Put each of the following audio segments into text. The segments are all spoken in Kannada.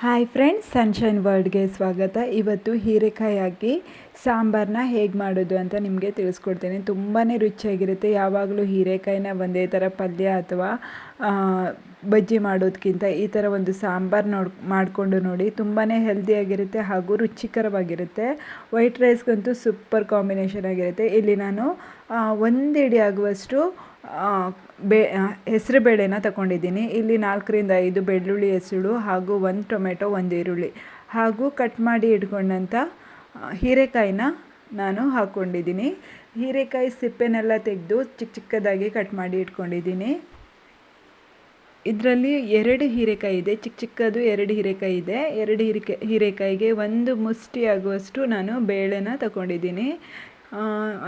ಹಾಯ್ ಫ್ರೆಂಡ್ಸ್, ಸನ್ಶೈನ್ ವರ್ಲ್ಡ್ಗೆ ಸ್ವಾಗತ. ಇವತ್ತು ಹೀರೆಕಾಯಿ ಹಾಕಿ ಸಾಂಬಾರನ್ನ ಹೇಗೆ ಮಾಡೋದು ಅಂತ ನಿಮಗೆ ತಿಳಿಸ್ಕೊಡ್ತೀನಿ. ತುಂಬಾ ರುಚಿಯಾಗಿರುತ್ತೆ. ಯಾವಾಗಲೂ ಹೀರೆಕಾಯಿನ ಒಂದೇ ಥರ ಪಲ್ಯ ಅಥವಾ ಬಜ್ಜಿ ಮಾಡೋದಕ್ಕಿಂತ ಈ ಥರ ಒಂದು ಸಾಂಬಾರು ಮಾಡಿಕೊಂಡು ನೋಡಿ. ತುಂಬಾ ಹೆಲ್ದಿಯಾಗಿರುತ್ತೆ ಹಾಗೂ ರುಚಿಕರವಾಗಿರುತ್ತೆ. ವೈಟ್ ರೈಸ್ಗಂತೂ ಸೂಪರ್ ಕಾಂಬಿನೇಷನ್ ಆಗಿರುತ್ತೆ. ಇಲ್ಲಿ ನಾನು 1 ಹಿಡಿ ಆಗುವಷ್ಟು ಹೆಸರು ಬೇಳೆನ ತಗೊಂಡಿದ್ದೀನಿ. ಇಲ್ಲಿ 4 ರಿಂದ 5 ಬೆಳ್ಳುಳ್ಳಿ ಹೆಸರು ಹಾಗೂ 1 ಟೊಮೆಟೊ, 1 ಈರುಳ್ಳಿ ಹಾಗೂ ಕಟ್ ಮಾಡಿ ಇಟ್ಕೊಂಡಂಥ ಹೀರೆಕಾಯಿನ ನಾನು ಹಾಕ್ಕೊಂಡಿದ್ದೀನಿ. ಹೀರೆಕಾಯಿ ಸಿಪ್ಪೆನೆಲ್ಲ ತೆಗೆದು ಚಿಕ್ಕದಾಗಿ ಕಟ್ ಮಾಡಿ ಇಟ್ಕೊಂಡಿದ್ದೀನಿ. ಇದರಲ್ಲಿ 2 ಹೀರೆಕಾಯಿ ಇದೆ, ಚಿಕ್ಕದು 2 ಹೀರೆಕಾಯಿ ಇದೆ. 2 ಹೀರೆಕಾಯಿಗೆ 1 ಮುಷ್ಟಿ ಆಗುವಷ್ಟು ನಾನು ಬೇಳೆನ ತಗೊಂಡಿದ್ದೀನಿ.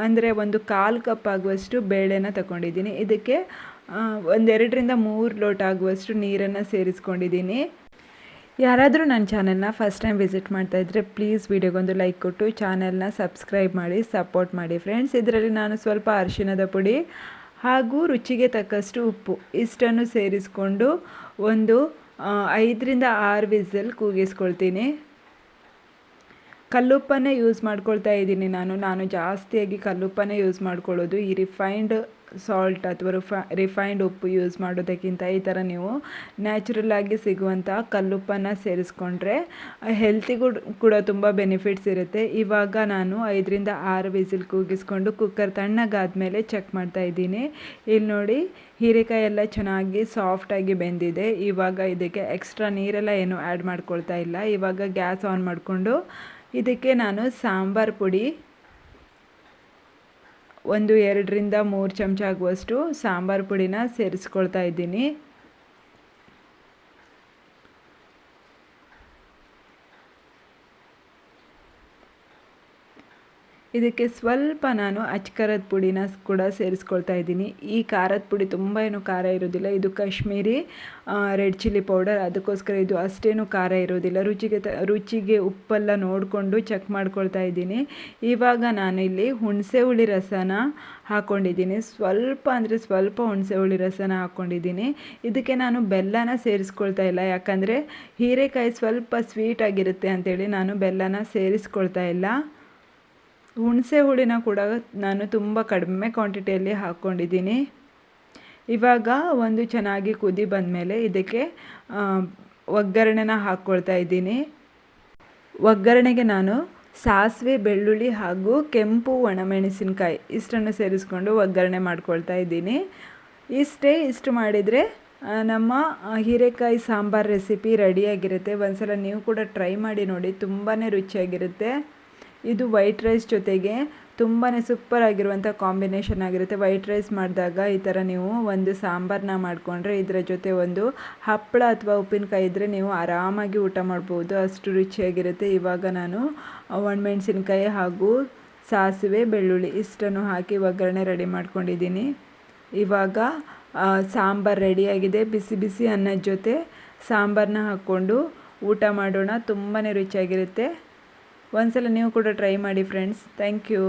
ಅಂದರೆ 1/4 ಕಪ್ ಆಗುವಷ್ಟು ಬೇಳೆನ ತಗೊಂಡಿದ್ದೀನಿ. ಇದಕ್ಕೆ 2 ರಿಂದ 3 ಲೋಟ ಆಗುವಷ್ಟು ನೀರನ್ನು ಸೇರಿಸ್ಕೊಂಡಿದ್ದೀನಿ. ಯಾರಾದರೂ ನನ್ನ ಚಾನೆಲ್ನ ಫಸ್ಟ್ ಟೈಮ್ ವಿಸಿಟ್ ಮಾಡ್ತಾಯಿದ್ರೆ ಪ್ಲೀಸ್ ವಿಡಿಯೋಗೊಂದು ಲೈಕ್ ಕೊಟ್ಟು ಚಾನೆಲ್ನ ಸಬ್ಸ್ಕ್ರೈಬ್ ಮಾಡಿ ಸಪೋರ್ಟ್ ಮಾಡಿ ಫ್ರೆಂಡ್ಸ್. ಇದರಲ್ಲಿ ನಾನು ಸ್ವಲ್ಪ ಅರಿಶಿಣದ ಪುಡಿ ಹಾಗೂ ರುಚಿಗೆ ತಕ್ಕಷ್ಟು ಉಪ್ಪು ಇಷ್ಟನ್ನು ಸೇರಿಸ್ಕೊಂಡು 5 ರಿಂದ 6 ವಿಸಿಲ್ ಕೂಗಿಸ್ಕೊಳ್ತೀನಿ. ಕಲ್ಲುಪ್ಪನ್ನೇ ಯೂಸ್ ಮಾಡ್ಕೊಳ್ತಾ ಇದ್ದೀನಿ ನಾನು ಜಾಸ್ತಿಯಾಗಿ ಕಲ್ಲುಪ್ಪನ್ನೇ ಯೂಸ್ ಮಾಡ್ಕೊಳ್ಳೋದು. ಈ ರಿಫೈನ್ಡ್ ಸಾಲ್ಟ್ ಅಥವಾ ರಿಫೈನ್ಡ್ ಉಪ್ಪು ಯೂಸ್ ಮಾಡೋದಕ್ಕಿಂತ ಈ ಥರ ನೀವು ನ್ಯಾಚುರಲ್ಲಾಗಿ ಸಿಗುವಂಥ ಕಲ್ಲುಪ್ಪನ್ನು ಸೇರಿಸ್ಕೊಂಡ್ರೆ ಹೆಲ್ತಿಗೂ ಕೂಡ ತುಂಬ ಬೆನಿಫಿಟ್ಸ್ ಇರುತ್ತೆ. ಇವಾಗ ನಾನು 5 ರಿಂದ 6 ವಿಸಿಲ್ ಕೂಗಿಸ್ಕೊಂಡು ಕುಕ್ಕರ್ ತಣ್ಣಗಾದ್ಮೇಲೆ ಚೆಕ್ ಮಾಡ್ತಾ ಇದ್ದೀನಿ. ಇಲ್ಲಿ ನೋಡಿ, ಹೀರೆಕಾಯಿ ಎಲ್ಲ ಚೆನ್ನಾಗಿ ಸಾಫ್ಟಾಗಿ ಬೆಂದಿದೆ. ಇವಾಗ ಇದಕ್ಕೆ ಎಕ್ಸ್ಟ್ರಾ ನೀರೆಲ್ಲ ಏನು ಆ್ಯಡ್ ಮಾಡ್ಕೊಳ್ತಾ ಇಲ್ಲ. ಇವಾಗ ಗ್ಯಾಸ್ ಆನ್ ಮಾಡಿಕೊಂಡು ಇದಕ್ಕೆ ನಾನು ಸಾಂಬಾರು ಪುಡಿ 2 ರಿಂದ 3 ಚಮಚ ಆಗುವಷ್ಟು ಸಾಂಬಾರು ಪುಡಿನ ಸೇರಿಸ್ಕೊಳ್ತಾ ಇದ್ದೀನಿ. ಇದಕ್ಕೆ ಸ್ವಲ್ಪ ನಾನು ಅಚ್ಕಾರದ ಪುಡಿನ ಕೂಡ ಸೇರಿಸ್ಕೊಳ್ತಾ ಇದ್ದೀನಿ. ಈ ಖಾರದ ಪುಡಿ ತುಂಬ ಏನು ಖಾರ ಇರೋದಿಲ್ಲ. ಇದು ಕಾಶ್ಮೀರಿ ರೆಡ್ ಚಿಲ್ಲಿ ಪೌಡರ್, ಅದಕ್ಕೋಸ್ಕರ ಇದು ಅಷ್ಟೇನು ಖಾರ ಇರೋದಿಲ್ಲ. ರುಚಿಗೆ ಉಪ್ಪೆಲ್ಲ ನೋಡಿಕೊಂಡು ಚೆಕ್ ಮಾಡ್ಕೊಳ್ತಾ ಇದ್ದೀನಿ. ಇವಾಗ ನಾನಿಲ್ಲಿ ಹುಣಸೆ ಹುಳಿ ರಸನ ಹಾಕ್ಕೊಂಡಿದ್ದೀನಿ. ಸ್ವಲ್ಪ ಹುಣಸೆ ಹುಳಿ ರಸನ ಹಾಕ್ಕೊಂಡಿದ್ದೀನಿ. ಇದಕ್ಕೆ ನಾನು ಬೆಲ್ಲನ ಸೇರಿಸ್ಕೊಳ್ತಾ ಇಲ್ಲ, ಯಾಕಂದರೆ ಹೀರೆಕಾಯಿ ಸ್ವಲ್ಪ ಸ್ವೀಟ್ ಆಗಿರುತ್ತೆ ಅಂಥೇಳಿ ನಾನು ಬೆಲ್ಲನ ಸೇರಿಸ್ಕೊಳ್ತಾ ಇಲ್ಲ. ಹುಣಸೆ ಹುಳಿನ ಕೂಡ ನಾನು ತುಂಬ ಕಡಿಮೆ ಕ್ವಾಂಟಿಟಿಯಲ್ಲಿ ಹಾಕ್ಕೊಂಡಿದ್ದೀನಿ. ಇವಾಗ ಚೆನ್ನಾಗಿ ಕುದಿ ಬಂದಮೇಲೆ ಇದಕ್ಕೆ ಒಗ್ಗರಣೆನ ಹಾಕ್ಕೊಳ್ತಾ ಇದ್ದೀನಿ. ಒಗ್ಗರಣೆಗೆ ನಾನು ಸಾಸಿವೆ, ಬೆಳ್ಳುಳ್ಳಿ ಹಾಗೂ ಕೆಂಪು ಒಣಮೆಣಸಿನಕಾಯಿ ಇಷ್ಟನ್ನು ಸೇರಿಸ್ಕೊಂಡು ಒಗ್ಗರಣೆ ಮಾಡ್ಕೊಳ್ತಾ ಇದ್ದೀನಿ. ಇಷ್ಟು ಮಾಡಿದರೆ ನಮ್ಮ ಹೀರೆಕಾಯಿ ಸಾಂಬಾರು ರೆಸಿಪಿ ರೆಡಿಯಾಗಿರುತ್ತೆ. ಒಂದ್ಸಲ ನೀವು ಕೂಡ ಟ್ರೈ ಮಾಡಿ ನೋಡಿ, ತುಂಬಾ ರುಚಿಯಾಗಿರುತ್ತೆ. ಇದು ವೈಟ್ ರೈಸ್ ಜೊತೆಗೆ ತುಂಬಾ ಸೂಪರ್ ಆಗಿರುವಂಥ ಕಾಂಬಿನೇಷನ್ ಆಗಿರುತ್ತೆ. ವೈಟ್ ರೈಸ್ ಮಾಡಿದಾಗ ಈ ಥರ ನೀವು ಒಂದು ಸಾಂಬಾರನ್ನ ಮಾಡಿಕೊಂಡ್ರೆ ಇದರ ಜೊತೆ ಒಂದು ಹಪ್ಪಳ ಅಥವಾ ಉಪ್ಪಿನಕಾಯಿ ಇದ್ದರೆ ನೀವು ಆರಾಮಾಗಿ ಊಟ ಮಾಡ್ಬೋದು, ಅಷ್ಟು ರುಚಿಯಾಗಿರುತ್ತೆ. ಇವಾಗ ನಾನು ಒಣಮೆಣಸಿನ್ಕಾಯಿ ಹಾಗೂ ಸಾಸಿವೆ, ಬೆಳ್ಳುಳ್ಳಿ ಇಷ್ಟನ್ನು ಹಾಕಿ ಒಗ್ಗರಣೆ ರೆಡಿ ಮಾಡ್ಕೊಂಡಿದ್ದೀನಿ. ಇವಾಗ ಸಾಂಬಾರು ರೆಡಿಯಾಗಿದೆ. ಬಿಸಿ ಬಿಸಿ ಅನ್ನದ ಜೊತೆ ಸಾಂಬಾರನ್ನ ಹಾಕ್ಕೊಂಡು ಊಟ ಮಾಡೋಣ. ತುಂಬಾ ರುಚಿಯಾಗಿರುತ್ತೆ. ಒಂದ್ಸಲ ನೀವು ಕೂಡ ಟ್ರೈ ಮಾಡಿ ಫ್ರೆಂಡ್ಸ್. Thank you.